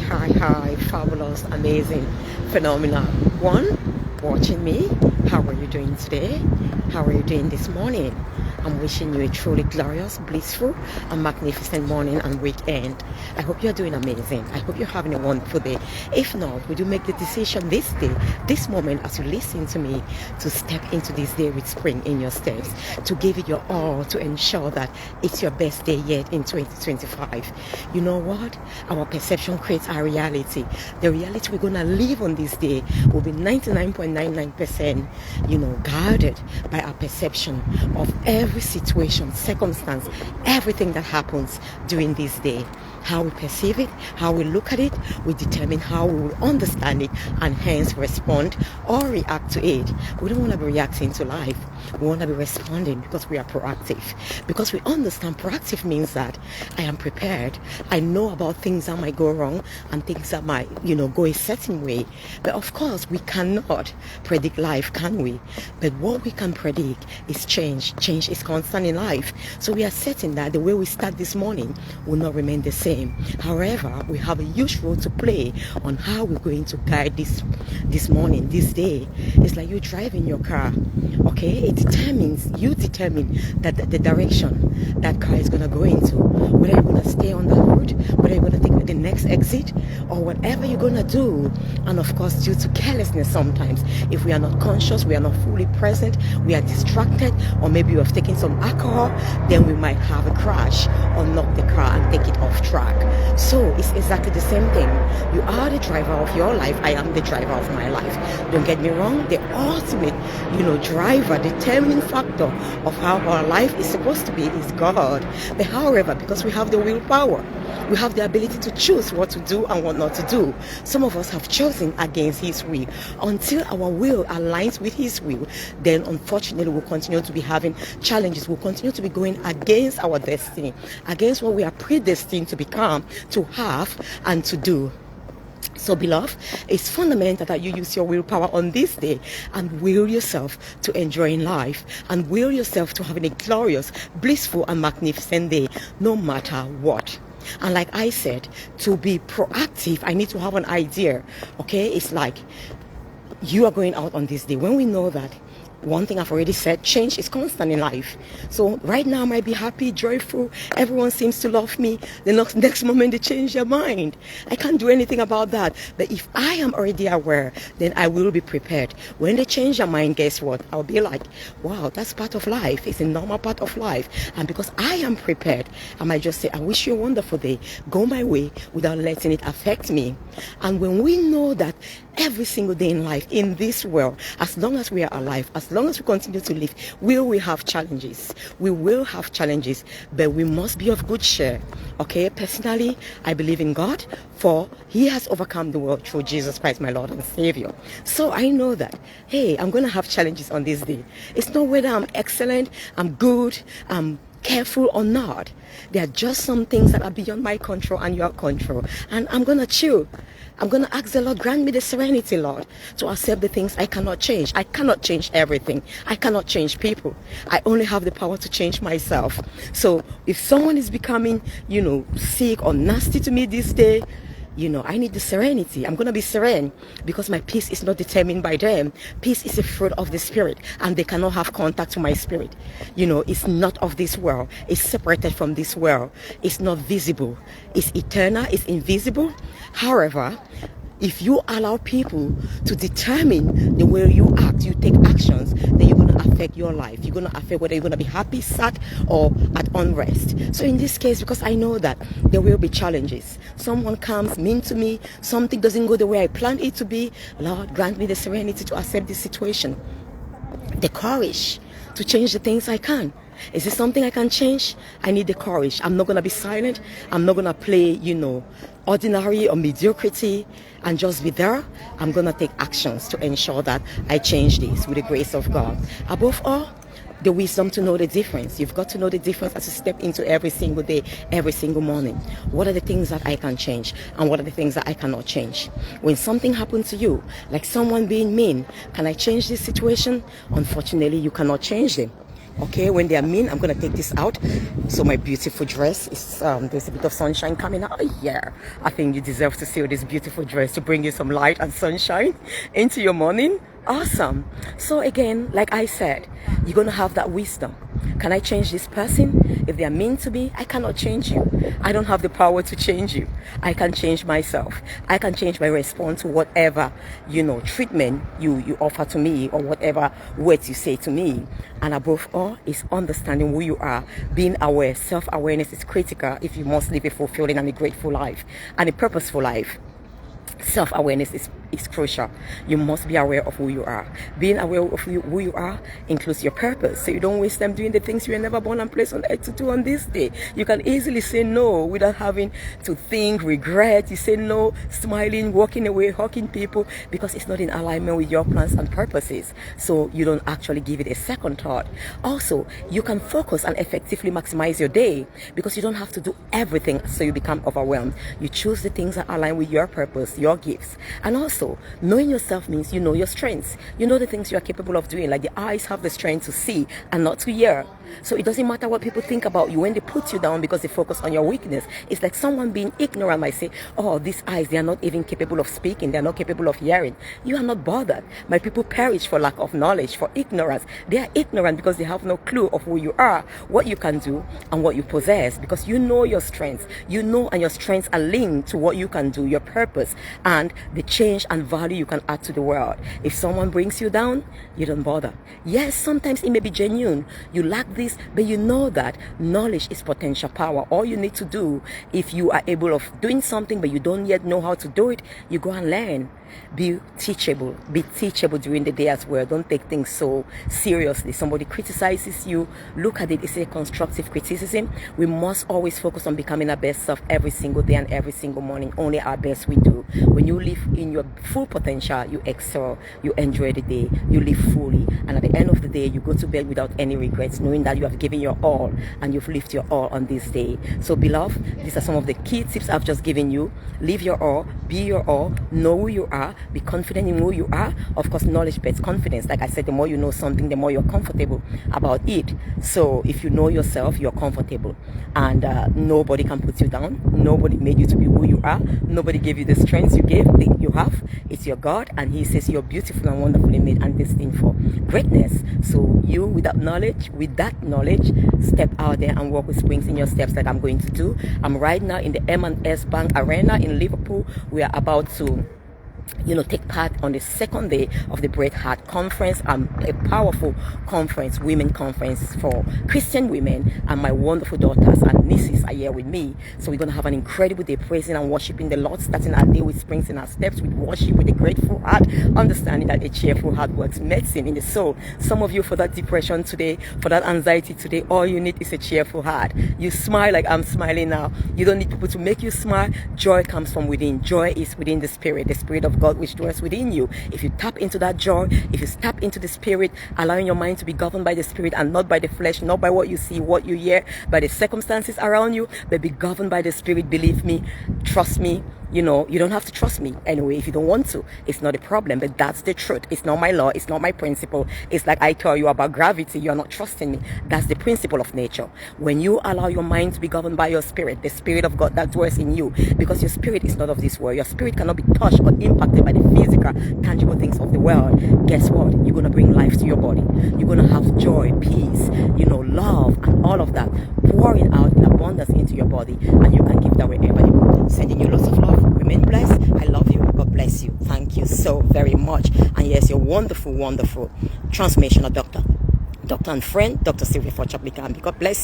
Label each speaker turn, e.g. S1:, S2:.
S1: Hi, fabulous, amazing, phenomenal one watching me. How are you doing today? How are you doing this morning? I'm wishing you a truly glorious, blissful, and magnificent morning and weekend. I hope you're doing amazing. I hope you're having a wonderful day. If not, would you make the decision this day, this moment, as you listen to me, to step into this day with spring in your steps, to give it your all, to ensure that it's your best day yet in 2025. You know what? Our perception creates our reality. The reality we're going to live on this day will be 99.99%, guarded by our perception of every situation, circumstance, everything that happens during this day. How we perceive it, how we look at it, we determine how we will understand it and hence respond or react to it. We don't want to be reacting to life. We want to be responding because we are proactive. Because we understand proactive means that I am prepared. I know about things that might go wrong and things that might, go a certain way. But of course, we cannot predict life, can we? But what we can predict is change. Change is constant in life. So we are certain that the way we start this morning will not remain the same. However, we have a huge role to play on how we're going to guide this morning, this day. It's like you driving your car, okay? You determine that the direction that car is going to go into, whether you're going to stay on that road, whether you're going to take the next exit, or whatever you're going to do. And of course, due to carelessness sometimes, if we are not conscious, we are not fully present, we are distracted, or maybe you have taken some alcohol, then we might have a crash or knock the car and take it off track. So it's exactly the same thing. You are the driver of your life. I am the driver of my life. Don't get me wrong. The ultimate, driver, determining factor of how our life is supposed to be is God. But however, because we have the willpower, we have the ability to choose what to do and what not to do. Some of us have chosen against His will. Until our will aligns with His will, then unfortunately we'll continue to be having challenges. We'll continue to be going against our destiny, against what we are predestined to become, to have, and to do. So, beloved, it's fundamental that you use your willpower on this day and will yourself to enjoying life and will yourself to having a glorious, blissful, and magnificent day, no matter what. And like I said, to be proactive, I need to have an idea, okay? It's like you are going out on this day. When we know that, one thing I've already said, change is constant in life. So right now I might be happy, joyful, everyone seems to love me. The next moment they change their mind. I can't do anything about that. But if I am already aware, then I will be prepared. When they change their mind, guess what? I'll be like, wow, that's part of life. It's a normal part of life. And because I am prepared, I might just say, I wish you a wonderful day. Go my way without letting it affect me. And when we know that every single day in life, in this world, as long as we are alive, as long as we continue to live, will we have challenges? We will have challenges, but we must be of good cheer. Okay, personally, I believe in God, for He has overcome the world through Jesus Christ, my Lord and Savior. So I know that, hey, I'm going to have challenges on this day. It's not whether I'm excellent, I'm good, I'm careful or not. There are just some things that are beyond my control and your control, and I'm going to chill. I'm going to ask the Lord, grant me the serenity, Lord, to accept the things I cannot change. I cannot change everything. I cannot change people. I only have the power to change myself. So if someone is becoming, sick or nasty to me this day, I need the serenity. I'm going to be serene because my peace is not determined by them. Peace is a fruit of the Spirit, and they cannot have contact to my spirit. It's not of this world. It's separated from this world. It's not visible. It's eternal. It's invisible. However, if you allow people to determine the way you act, you take actions, then you're going to affect your life. You're going to affect whether you're going to be happy, sad, or at unrest. So in this case, because I know that there will be challenges. Someone comes mean to me, something doesn't go the way I planned it to be. Lord, grant me the serenity to accept this situation, the courage to change the things I can. Is this something I can change? I need the courage. I'm not going to be silent. I'm not going to play, ordinary or mediocrity and just be there. I'm going to take actions to ensure that I change this with the grace of God. Above all, the wisdom to know the difference. You've got to know the difference as you step into every single day, every single morning. What are the things that I can change and what are the things that I cannot change? When something happens to you, like someone being mean, can I change this situation? Unfortunately, you cannot change them. Okay, when they are mean, I'm gonna take this out. So my beautiful dress is there's a bit of sunshine coming out. Oh, yeah, I think you deserve to see this beautiful dress to bring you some light and sunshine into your morning. Awesome. So again, like I said, you're gonna have that wisdom. Can I change this person? If they are mean to me, I cannot change you. I don't have the power to change you. I can change myself. I can change my response to whatever, treatment you offer to me, or whatever words you say to me. And above all is understanding who you are. Being aware. Self-awareness is critical if you must live a fulfilling and a grateful life and a purposeful life. Self-awareness is crucial. You must be aware of who you are. Being aware of who you are includes your purpose, so you don't waste time doing the things you were never born and placed on earth to do on this day. You can easily say no without having to think, regret. You say no, smiling, walking away, hugging people, because it's not in alignment with your plans and purposes, so you don't actually give it a second thought. Also, you can focus and effectively maximize your day because you don't have to do everything, so you become overwhelmed. You choose the things that align with your purpose, your gifts. And also, knowing yourself means you know your strengths. You know the things you are capable of doing. Like the eyes have the strength to see and not to hear. So it doesn't matter what people think about you when they put you down because they focus on your weakness. It's like someone being ignorant might say, oh, these eyes, they are not even capable of speaking. They are not capable of hearing. You are not bothered. My people perish for lack of knowledge, for ignorance. They are ignorant because they have no clue of who you are, what you can do, and what you possess, because you know your strengths. You know, and your strengths are linked to what you can do, your purpose, and the change and value you can add to the world. If someone brings you down, you don't bother. Yes, sometimes it may be genuine. You lack this, but you know that knowledge is potential power. All you need to do, if you are able of doing something but you don't yet know how to do it, you go and learn. Be teachable during the day as well. Don't take things so seriously. Somebody criticizes you, look at it, it's a constructive criticism. We must always focus on becoming our best self every single day and every single morning. Only our best we do. When you live in your full potential, you excel, you enjoy the day, you live fully, and at the end of the day you go to bed without any regrets, knowing that you have given your all and you've lived your all on this day. So beloved, these are some of the key tips I've just given you. Live your all, be your all, know who you are, be confident in who you are. Of course, knowledge bets confidence. Like I said, the more you know something, the more you're comfortable about it. So if you know yourself, you're comfortable, and nobody can put you down. Nobody made you to be who you are. Nobody gave you the strengths you have. It's your God, and He says you're beautiful and wonderfully made and destined for greatness. So you, with that knowledge, step out there and walk with springs in your steps, like I'm going to do. I'm right now in the M&S Bank Arena in Liverpool. We are about to take part on the second day of the Bret Hart Conference, a powerful conference, women conference for Christian women, and my wonderful daughters and nieces are here with me. So we're going to have an incredible day praising and worshiping the Lord, starting our day with springs in our steps, with worship, with a grateful heart, understanding that a cheerful heart works medicine in the soul. Some of you, for that depression today, for that anxiety today, all you need is a cheerful heart. You smile like I'm smiling now. You don't need people to make you smile. Joy comes from within. Joy is within the Spirit of God which dwells within you. If you tap into that joy, if you tap into the Spirit, allowing your mind to be governed by the Spirit and not by the flesh, not by what you see, what you hear, by the circumstances around you, but be governed by the Spirit. Believe me, trust me. You don't have to trust me anyway if you don't want to. It's not a problem, but that's the truth. It's not my law. It's not my principle. It's like I tell you about gravity. You're not trusting me. That's the principle of nature. When you allow your mind to be governed by your spirit, the Spirit of God that dwells in you, because your spirit is not of this world. Your spirit cannot be touched or impacted by the physical, tangible things of the world. Guess what? You're going to bring life to your body. You're going to have joy, peace, love, and all of that pouring out in abundance into your body, and you can give that wherever you go. Sending you lots of love. Remain blessed. I love you. God bless you. Thank you so very much. And yes, your wonderful, wonderful transformational doctor and friend, Dr. Sylvia Forchablikambi. God bless you.